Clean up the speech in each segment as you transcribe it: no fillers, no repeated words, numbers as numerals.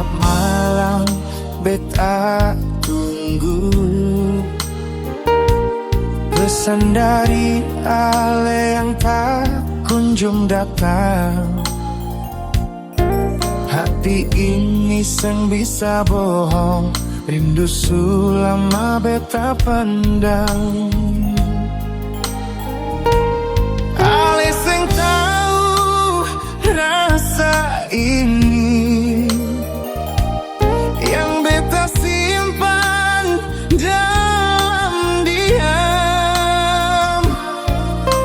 Setiap malam beta tunggu pesan dari Ale yang tak kunjung datang. Hati ini seng bisa bohong, rindu sulama beta pendang. Ale seng tahu rasa ini yang beta simpan dalam diam.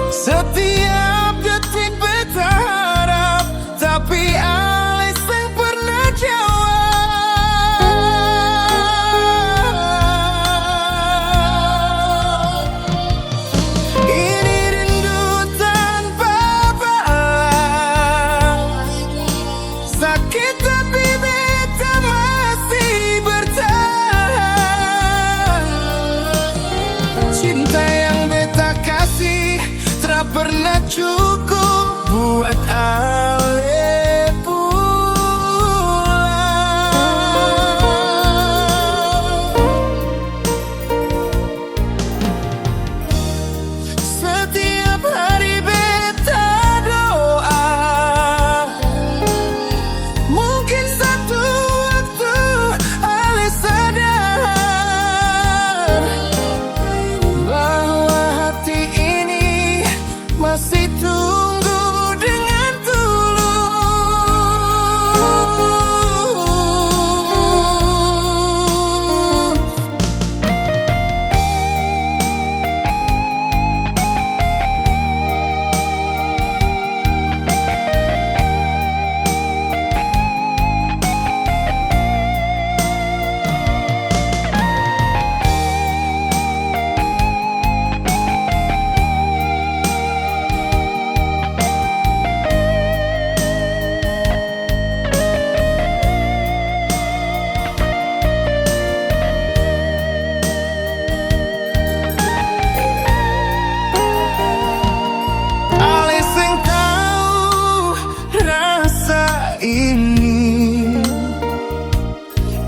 Setiap detik beta harap, tapi Ale seng pernah jawab. Ini rindu tanpa balas, sakit tapi beta masih bertahan. Cinta yang beta kasih tak pernah cukup buat Ale pulang. Setiap hari beta doa, mungkin satu waktu Ale sadar bahwa hati ini masih tunggu dengan tulus. Ale seng tahu rasa ini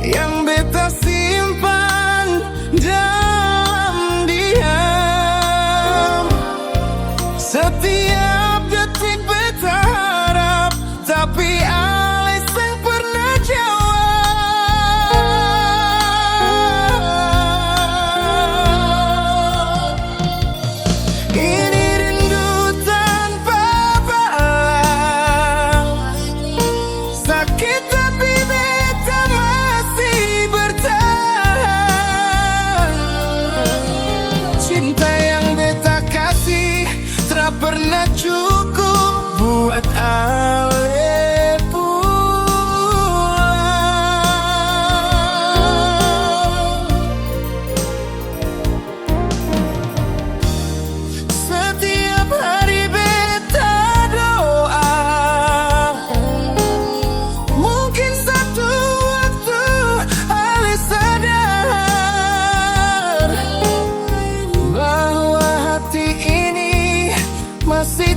yang beta simpan dalam diam. Setiap detik beta harap, tapi Ale seng pernah jawab. Ini rindu tanpa balas, sakit tapi beta masih bertahan. Cinta yang beta kasih tak pernah cukup buat Ale pulang. Setiap hari beta doa, mungkin satu waktu Ale sadar bahwa hati ini masih